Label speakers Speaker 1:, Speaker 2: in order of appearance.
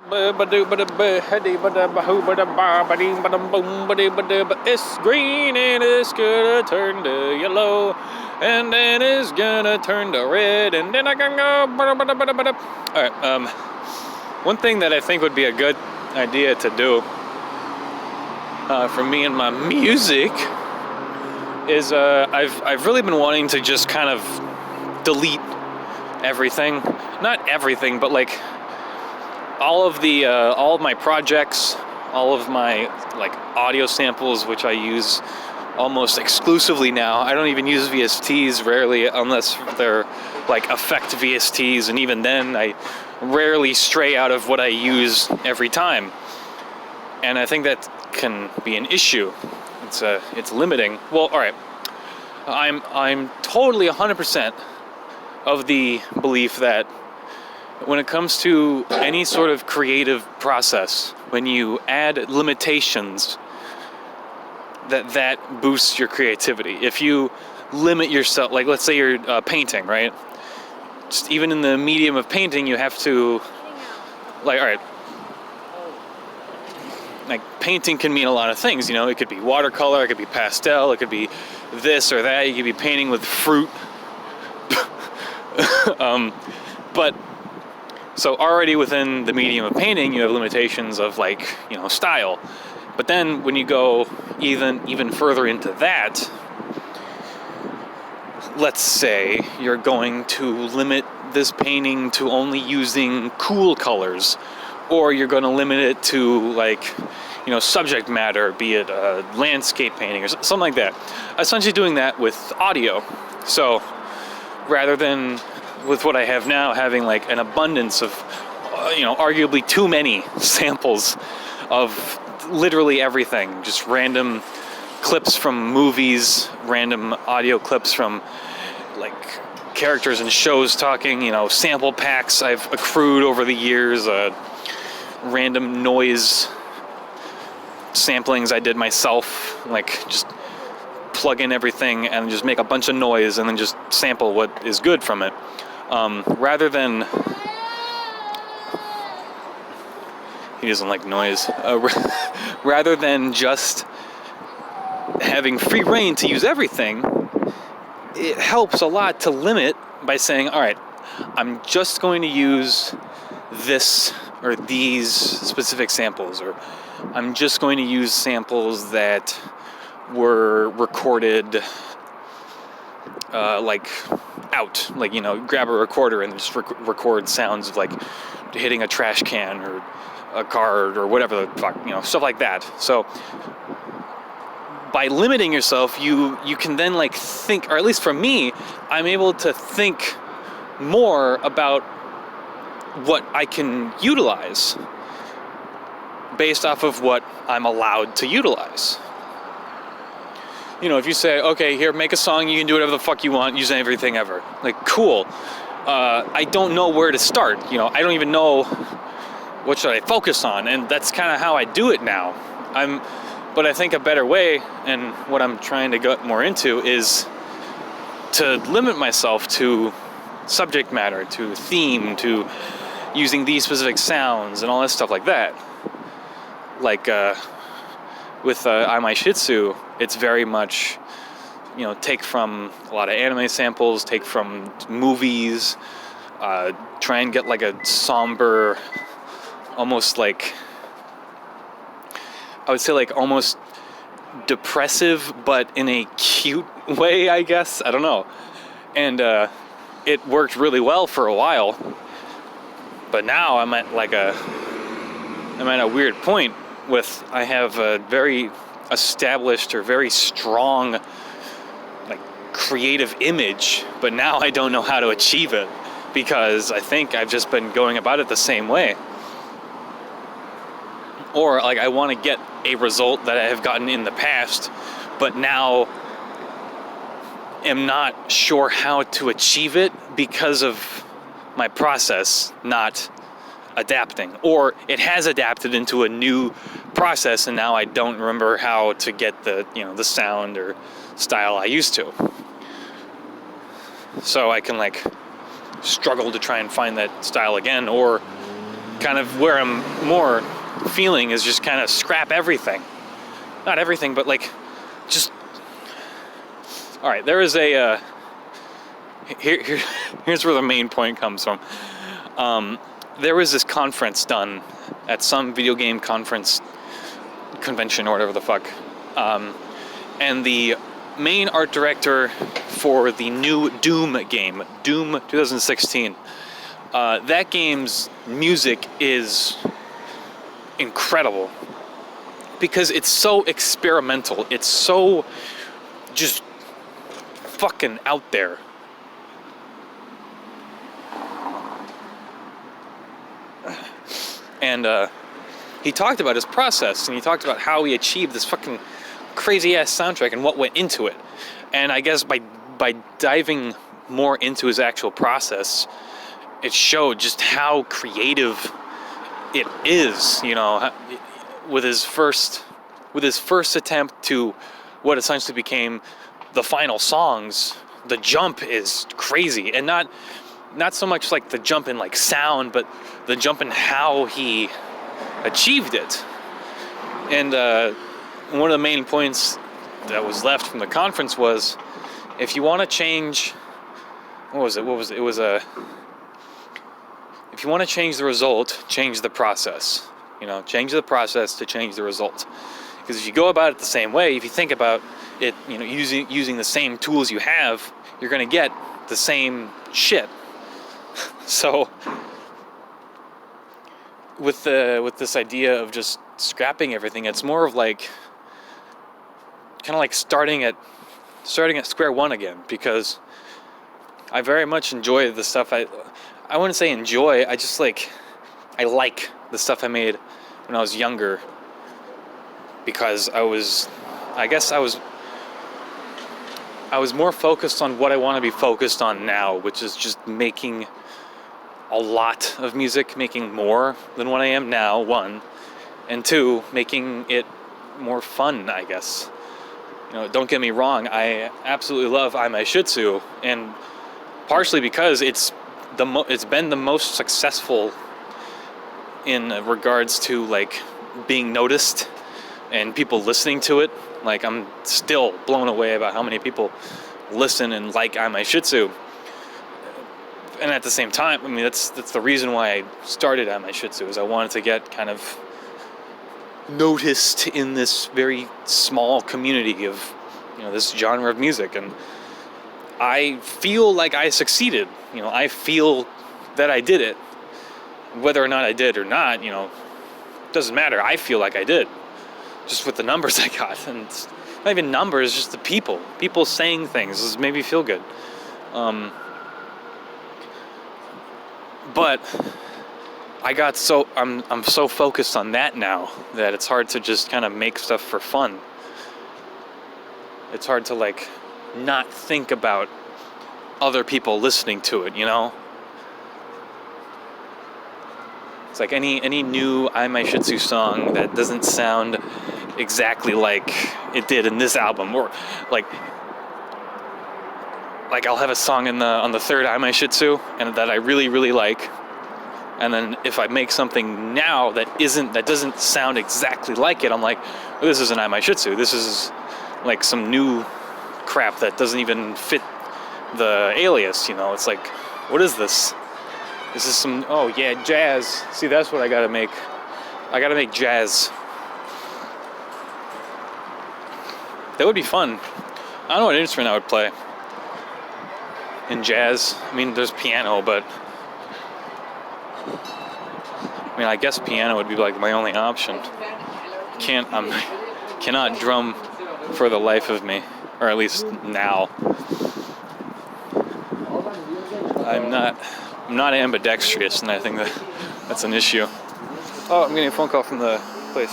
Speaker 1: It's green and it's gonna turn to yellow, and then it's gonna turn to red, and then I can go. All right. One thing that I think would be a good idea to do for me and my music is I've really been wanting to just kind of delete everything. Not everything, but like all of my projects, all of my like audio samples, which I use almost exclusively now. I don't even use VSTs rarely, unless they're like effect VSTs, and even then I rarely stray out of what I use every time. And I think that can be an issue. It's limiting. Well, all right. I'm totally 100% of the belief that when it comes to any sort of creative process, when you add limitations, that boosts your creativity. If you limit yourself, like let's say you're painting, right? Just even in the medium of painting, you have to, like, all right, like painting can mean a lot of things, you know. It could be watercolor, it could be pastel, it could be this or that. You could be painting with fruit. But so already within the medium of painting, you have limitations of like, you know, style. But then when you go even further into that, let's say you're going to limit this painting to only using cool colors, or you're going to limit it to like, you know, subject matter, be it a landscape painting or something like that. Essentially doing that with audio. So rather than with what I have now, having like an abundance of, you know, arguably too many samples of literally everything, just random clips from movies, random audio clips from like characters in shows talking, you know, sample packs I've accrued over the years, random noise samplings I did myself, like just plug in everything and just make a bunch of noise and then just sample what is good from it. Rather than, he doesn't like noise, rather than just having free reign to use everything, it helps a lot to limit by saying, all right, I'm just going to use this or these specific samples, or I'm just going to use samples that were recorded like out, like, you know, grab a recorder and just record sounds of like hitting a trash can or a car or whatever the fuck, you know, stuff like that. So by limiting yourself, you can then like think, or at least for me, I'm able to think more about what I can utilize based off of what I'm allowed to utilize. You know, if you say, okay, here, make a song, you can do whatever the fuck you want, use everything ever. Like, cool. I don't know where to start. You know, I don't even know what should I focus on, and that's kind of how I do it now. But I think a better way, and what I'm trying to get more into, is to limit myself to subject matter, to theme, to using these specific sounds and all that stuff like that. Like with I My Shih Tzu, it's very much, you know, take from a lot of anime samples, take from movies, try and get like a somber, almost like, I would say like almost depressive, but in a cute way, I guess. I don't know. And it worked really well for a while. But now I'm at a weird point with, I have a very established or very strong like creative image, but now I don't know how to achieve it because I think I've just been going about it the same way. Or like I want to get a result that I have gotten in the past, but now am not sure how to achieve it because of my process not adapting. Or it has adapted into a new process and now I don't remember how to get the, you know, the sound or style I used to. So I can like struggle to try and find that style again, or kind of where I'm more feeling is just kind of scrap everything. Not everything, but like, just. All right, there is a. Here's where the main point comes from. There was this conference done at some video game conference, convention, or whatever the fuck. And the main art director for the new Doom game, Doom 2016, that game's music is incredible because it's so experimental. It's so just fucking out there. And he talked about his process, and he talked about how he achieved this fucking crazy-ass soundtrack and what went into it. And I guess by diving more into his actual process, it showed just how creative it is, you know, with his first attempt to what essentially became the final songs. The jump is crazy, and not so much like the jump in like sound, but the jump in how he achieved it. And one of the main points that was left from the conference was, if you want to change, what was it? It was if you want to change the result, change the process. You know, change the process to change the result. Because if you go about it the same way, if you think about it, you know, using the same tools you have, you're going to get the same shit. So, with this idea of just scrapping everything, it's more of like, kind of like starting at square one again, because I very much enjoy the stuff I wouldn't say enjoy, I like the stuff I made when I was younger, because I was more focused on what I want to be focused on now, which is just making a lot of music, making more than what I am now, one, and two, making it more fun, I guess. You know, don't get me wrong, I absolutely love I My Shih Tzu, and partially because it's been the most successful in regards to like being noticed and people listening to it. Like, I'm still blown away about how many people listen and like I My Shih Tzu. And at the same time, I mean, that's the reason why I started I My Shih Tzu, is I wanted to get kind of noticed in this very small community of, you know, this genre of music. And I feel like I succeeded. You know, I feel that I did it. Whether or not I did or not, you know, doesn't matter. I feel like I did. Just with the numbers I got. And it's not even numbers, just the people. People saying things. This made me feel good. But I'm so focused on that now that it's hard to just kind of make stuff for fun. It's hard to like not think about other people listening to it, you know? It's like any new I My Shih Tzu song that doesn't sound exactly like it did in this album, or like I'll have a song on the third I My Shih Tzu and that I really, really like, and then if I make something now that doesn't sound exactly like it, I'm like, well, this isn't I My Shih Tzu. This is like some new crap that doesn't even fit the alias, you know? It's like, what is this? This is some, oh yeah, jazz. See, that's what I gotta make. I gotta make jazz. That would be fun. I don't know what instrument I would play in jazz. I mean, there's piano, but I mean, I guess piano would be like my only option. Cannot drum for the life of me, or at least now. I'm not ambidextrous, and I think that's an issue. Oh, I'm getting a phone call from the place.